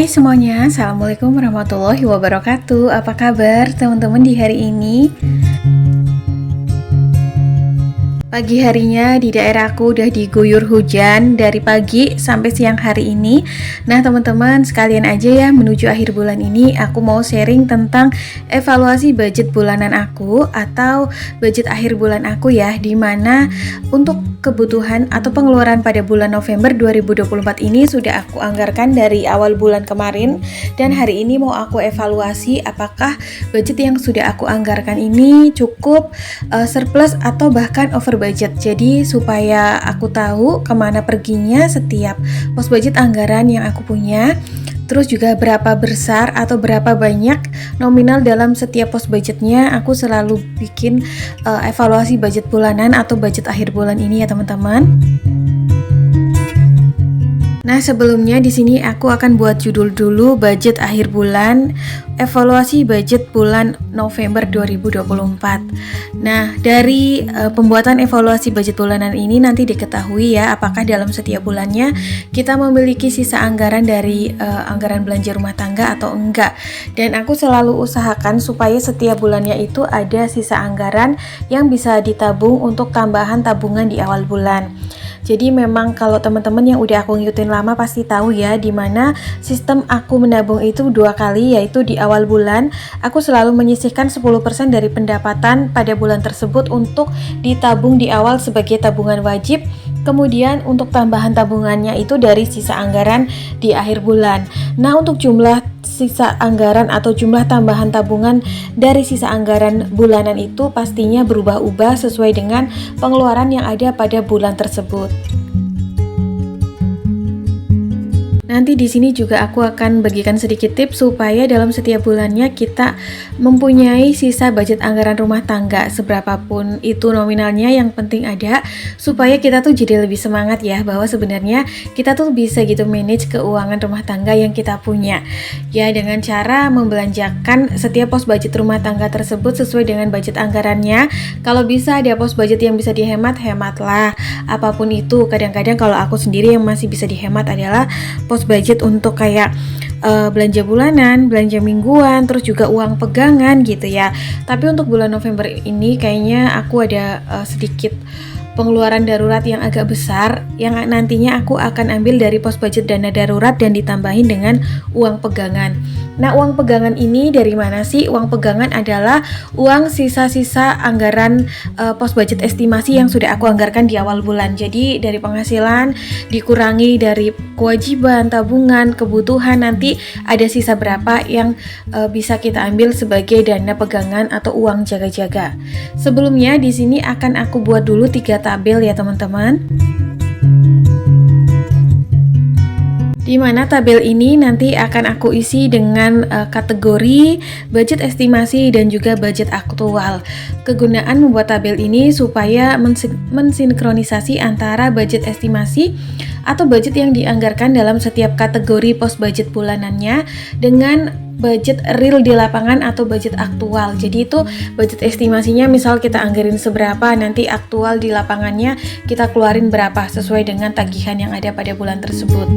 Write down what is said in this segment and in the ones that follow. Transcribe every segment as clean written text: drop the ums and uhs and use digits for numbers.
Hai semuanya, Assalamualaikum warahmatullahi wabarakatuh. Apa kabar teman-teman di hari ini? Pagi harinya di daerahku udah diguyur hujan dari pagi sampai siang hari ini. Nah teman-teman sekalian aja ya, menuju akhir bulan ini aku mau sharing tentang evaluasi budget bulanan aku atau budget akhir bulan aku ya, dimana untuk kebutuhan atau pengeluaran pada bulan November 2024 ini sudah aku anggarkan dari awal bulan kemarin, dan hari ini mau aku evaluasi apakah budget yang sudah aku anggarkan ini cukup surplus atau bahkan over budget. Jadi supaya aku tahu kemana perginya setiap pos budget anggaran yang aku punya, terus juga berapa besar atau berapa banyak nominal dalam setiap pos budgetnya. Aku selalu bikin evaluasi budget bulanan atau budget akhir bulan ini ya teman-teman. Nah, sebelumnya di sini aku akan buat judul dulu budget akhir bulan, evaluasi budget bulan November 2024. Nah, dari pembuatan evaluasi budget bulanan ini nanti diketahui ya apakah dalam setiap bulannya kita memiliki sisa anggaran dari anggaran belanja rumah tangga atau enggak. Dan aku selalu usahakan supaya setiap bulannya itu ada sisa anggaran yang bisa ditabung untuk tambahan tabungan di awal bulan. Jadi memang kalau teman-teman yang udah aku ngikutin lama pasti tahu ya, dimana sistem aku menabung itu 2 kali, yaitu di awal bulan aku selalu menyisihkan 10% dari pendapatan pada bulan tersebut untuk ditabung di awal sebagai tabungan wajib. Kemudian untuk tambahan tabungannya itu dari sisa anggaran di akhir bulan. Nah, untuk jumlah sisa anggaran atau jumlah tambahan tabungan dari sisa anggaran bulanan itu pastinya berubah-ubah sesuai dengan pengeluaran yang ada pada bulan tersebut. Nanti di sini juga aku akan bagikan sedikit tips supaya dalam setiap bulannya kita mempunyai sisa budget anggaran rumah tangga seberapapun itu nominalnya, yang penting ada, supaya kita tuh jadi lebih semangat ya bahwa sebenarnya kita tuh bisa gitu manage keuangan rumah tangga yang kita punya. Ya, dengan cara membelanjakan setiap pos budget rumah tangga tersebut sesuai dengan budget anggarannya. Kalau bisa ada pos budget yang bisa dihemat, hematlah. Apapun itu, kadang-kadang kalau aku sendiri yang masih bisa dihemat adalah pos budget untuk kayak belanja bulanan, belanja mingguan, terus juga uang pegangan gitu ya. Tapi untuk bulan November ini kayaknya aku ada sedikit pengeluaran darurat yang agak besar, yang nantinya aku akan ambil dari pos budget dana darurat dan ditambahin dengan uang pegangan. Nah, uang pegangan ini dari mana sih? Uang pegangan adalah uang sisa-sisa anggaran pos budget estimasi yang sudah aku anggarkan di awal bulan. Jadi dari penghasilan dikurangi dari kewajiban, tabungan, kebutuhan, nanti ada sisa berapa yang bisa kita ambil sebagai dana pegangan atau uang jaga-jaga. Sebelumnya di sini akan aku buat dulu 3 tabel ya teman-teman. Di mana tabel ini nanti akan aku isi dengan kategori budget estimasi dan juga budget aktual. Kegunaan membuat tabel ini supaya mensinkronisasi antara budget estimasi atau budget yang dianggarkan dalam setiap kategori pos budget bulanannya dengan budget real di lapangan atau budget aktual. Jadi itu budget estimasinya misal kita anggarin seberapa, nanti aktual di lapangannya kita keluarin berapa sesuai dengan tagihan yang ada pada bulan tersebut.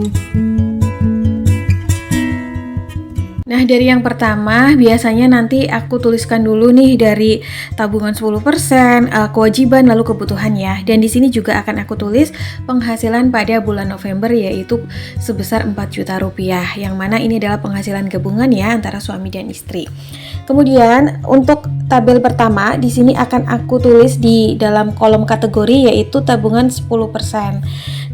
Nah, dari yang pertama biasanya nanti aku tuliskan dulu nih dari tabungan 10%, kewajiban lalu kebutuhan ya. Dan di sini juga akan aku tulis penghasilan pada bulan November yaitu sebesar 4 juta rupiah, yang mana ini adalah penghasilan gabungan ya antara suami dan istri. Kemudian untuk tabel pertama di sini akan aku tulis di dalam kolom kategori yaitu tabungan 10%.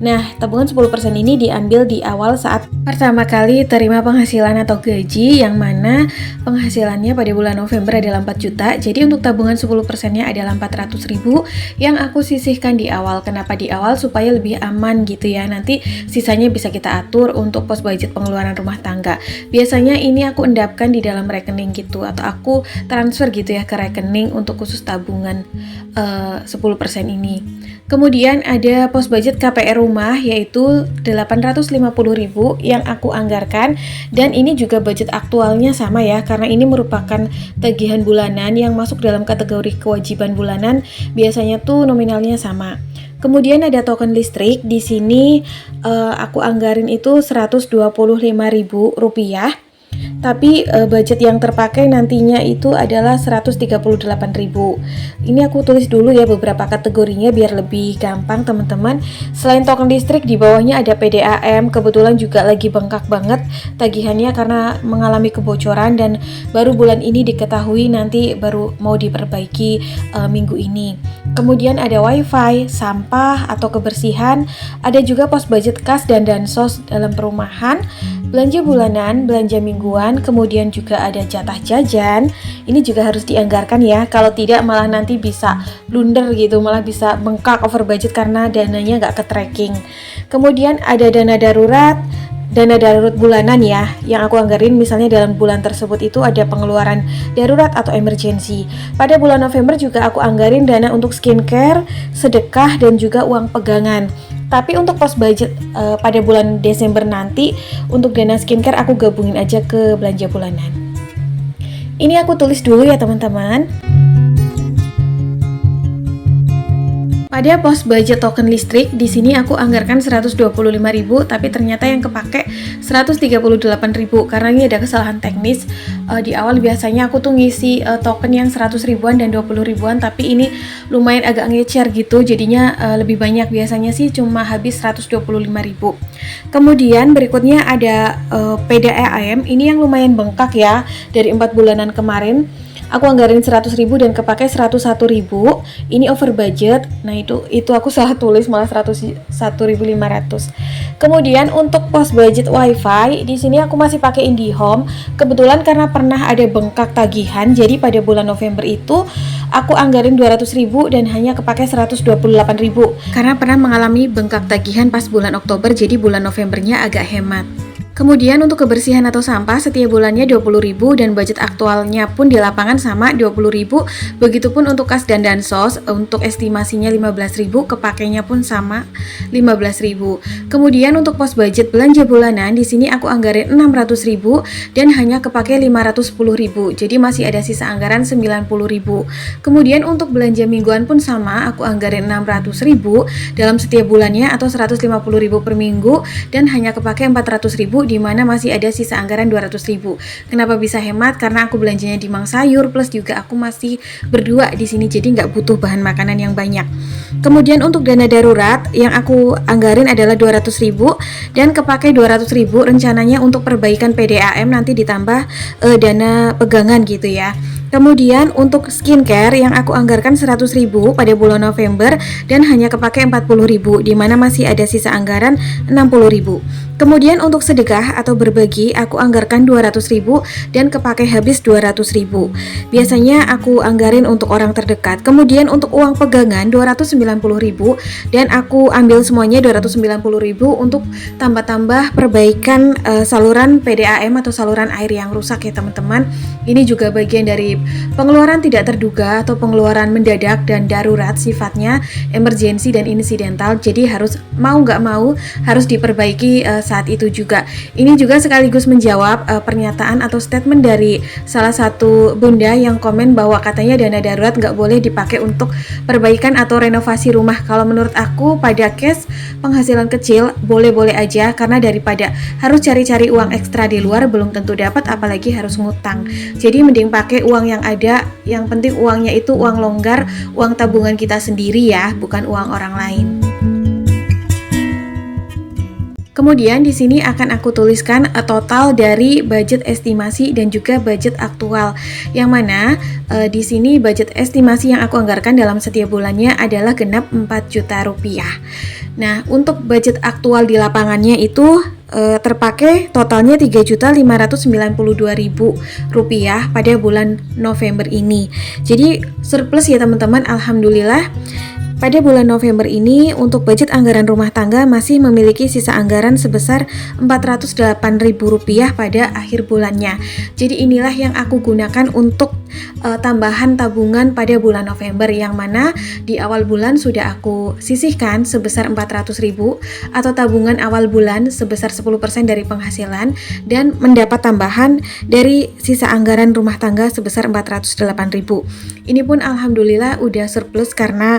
Nah, tabungan 10% ini diambil di awal saat pertama kali terima penghasilan atau gaji, yang mana penghasilannya pada bulan November adalah 4 juta. Jadi untuk tabungan 10%-nya adalah 400.000 yang aku sisihkan di awal. Kenapa di awal? Supaya lebih aman gitu ya. Nanti sisanya bisa kita atur untuk pos budget pengeluaran rumah tangga. Biasanya ini aku endapkan di dalam rekening gitu, atau aku transfer gitu ya ke rekening untuk khusus tabungan 10% ini. Kemudian ada pos budget KPR rumah yaitu 850.000 yang aku anggarkan, dan ini juga budget aktualnya sama ya, karena ini merupakan tagihan bulanan yang masuk dalam kategori kewajiban bulanan, biasanya tuh nominalnya sama. Kemudian ada token listrik. Di sini aku anggarin itu Rp125.000. Tapi budget yang terpakai nantinya itu adalah 138.000. Ini aku tulis dulu ya beberapa kategorinya biar lebih gampang teman-teman. Selain token listrik, di bawahnya ada PDAM. Kebetulan juga lagi bengkak banget tagihannya karena mengalami kebocoran dan baru bulan ini diketahui nanti baru mau diperbaiki minggu ini. Kemudian ada wifi, sampah atau kebersihan, ada juga pos budget kas dan dansos dalam perumahan, belanja bulanan, belanja mingguan, kemudian juga ada jatah jajan. Ini juga harus dianggarkan ya, kalau tidak malah nanti bisa blunder gitu, malah bisa bengkak over budget karena dananya nggak ke tracking. Kemudian ada dana darurat bulanan ya, yang aku anggarin misalnya dalam bulan tersebut itu ada pengeluaran darurat atau emergency. Pada bulan November juga aku anggarin dana untuk skincare, sedekah, dan juga uang pegangan. Tapi untuk pos budget pada bulan Desember nanti, untuk dana skincare aku gabungin aja ke belanja bulanan. Ini aku tulis dulu ya teman-teman. Pada pos budget token listrik, di sini aku anggarkan 125.000, tapi ternyata yang kepake 138.000 karena ini ada kesalahan teknis. Di awal biasanya aku tuh ngisi token yang 100 ribuan dan 20 ribuan, tapi ini lumayan agak ngecer gitu, jadinya lebih banyak. Biasanya sih cuma habis 125.000. Kemudian berikutnya ada PDAM, ini yang lumayan bengkak ya, dari 4 bulanan kemarin. Aku anggarin 100.000 dan kepakai 101.000. Ini over budget. Nah, itu aku salah tulis malah 101.500. Kemudian untuk pos budget wifi, di sini aku masih pakai IndiHome. Kebetulan karena pernah ada bengkak tagihan, jadi pada bulan November itu aku anggarin 200.000 dan hanya kepakai 128.000. Karena pernah mengalami bengkak tagihan pas bulan Oktober, jadi bulan Novembernya agak hemat. Kemudian untuk kebersihan atau sampah setiap bulannya 20.000 dan budget aktualnya pun di lapangan sama 20.000. Begitupun untuk kas dan dansos, untuk estimasinya 15.000, kepakainya pun sama 15.000. Kemudian untuk pos budget belanja bulanan di sini aku anggarin 600.000 dan hanya kepakai 510.000. Jadi masih ada sisa anggaran 90.000. Kemudian untuk belanja mingguan pun sama, aku anggarin 600.000 dalam setiap bulannya atau 150.000 per minggu dan hanya kepakai 400.000, di mana masih ada sisa anggaran 200.000. Kenapa bisa hemat? Karena aku belanjanya di Mang Sayur, plus juga aku masih berdua di sini, jadi nggak butuh bahan makanan yang banyak. Kemudian untuk dana darurat yang aku anggarin adalah 200.000 dan kepakai 200.000 rencananya untuk perbaikan PDAM, nanti ditambah dana pegangan gitu ya. Kemudian untuk skincare yang aku anggarkan 100.000 pada bulan November dan hanya kepakai 40.000, di mana masih ada sisa anggaran 60.000. Kemudian untuk sedekah atau berbagi aku anggarkan 200.000 dan kepakai habis 200.000. Biasanya aku anggarin untuk orang terdekat. Kemudian untuk uang pegangan 290.000 dan aku ambil semuanya 290.000 untuk tambah-tambah perbaikan saluran PDAM atau saluran air yang rusak ya teman-teman. Ini juga bagian dari pengeluaran tidak terduga atau pengeluaran mendadak dan darurat, sifatnya emergensi dan insidental, jadi harus mau nggak mau harus diperbaiki saat itu juga. Ini juga sekaligus menjawab pernyataan atau statement dari salah satu bunda yang komen bahwa katanya dana darurat nggak boleh dipakai untuk perbaikan atau renovasi rumah. Kalau menurut aku pada case penghasilan kecil boleh-boleh aja, karena daripada harus cari-cari uang ekstra di luar belum tentu dapat, apalagi harus ngutang. Jadi mending pakai uang yang ada, yang penting uangnya itu uang longgar, uang tabungan kita sendiri ya, bukan uang orang lain. Kemudian di sini akan aku tuliskan total dari budget estimasi dan juga budget aktual. Yang mana di sini budget estimasi yang aku anggarkan dalam setiap bulannya adalah genap 4 juta rupiah. Nah, untuk budget aktual di lapangannya itu terpakai totalnya 3.592.000 rupiah pada bulan November ini. Jadi surplus ya teman-teman, alhamdulillah. Pada bulan November ini untuk budget anggaran rumah tangga masih memiliki sisa anggaran sebesar Rp408.000 pada akhir bulannya. Jadi inilah yang aku gunakan untuk tambahan tabungan pada bulan November, yang mana di awal bulan sudah aku sisihkan sebesar 400.000 atau tabungan awal bulan sebesar 10% dari penghasilan, dan mendapat tambahan dari sisa anggaran rumah tangga sebesar 408.000. Ini pun alhamdulillah udah surplus karena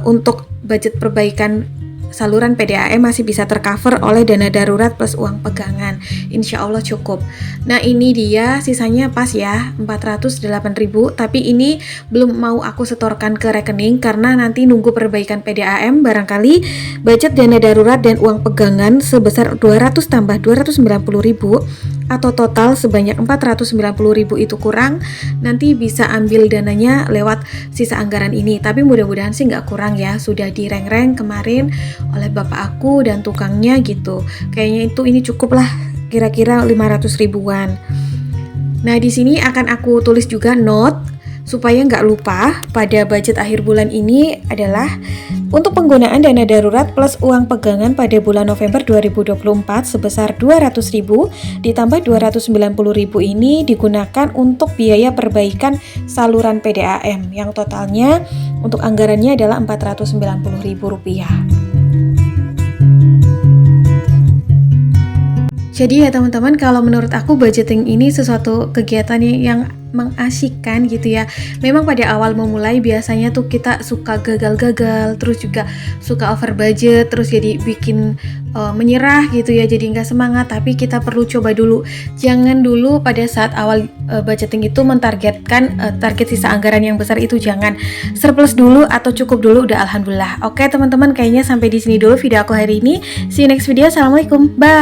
untuk budget perbaikan saluran PDAM masih bisa tercover oleh dana darurat plus uang pegangan. Insya Allah cukup. Nah ini dia sisanya pas ya 408.000, tapi ini belum mau aku setorkan ke rekening karena nanti nunggu perbaikan PDAM, barangkali budget dana darurat dan uang pegangan sebesar 200 tambah 290.000 atau total sebanyak 490.000 itu kurang, nanti bisa ambil dananya lewat sisa anggaran ini. Tapi mudah-mudahan sih nggak kurang ya, sudah direng-reng kemarin oleh bapak aku dan tukangnya gitu. Kayaknya ini cukup lah, kira-kira 500 ribuan. Nah di sini akan aku tulis juga note supaya nggak lupa pada budget akhir bulan ini adalah untuk penggunaan dana darurat plus uang pegangan pada bulan November 2024 sebesar 200.000 ditambah 290.000 ini digunakan untuk biaya perbaikan saluran PDAM yang totalnya untuk anggarannya adalah Rp490.000. Jadi ya teman-teman, kalau menurut aku budgeting ini sesuatu kegiatan yang mengasyikkan gitu ya. Memang pada awal memulai biasanya tuh kita suka gagal-gagal, terus juga suka over budget, terus jadi bikin menyerah gitu ya, jadi nggak semangat. Tapi kita perlu coba dulu. Jangan dulu pada saat awal budgeting itu mentargetkan target sisa anggaran yang besar itu, jangan. Surplus dulu atau cukup dulu udah alhamdulillah. Oke teman-teman, kayaknya sampai di sini dulu video aku hari ini. See you next video. Assalamualaikum. Bye.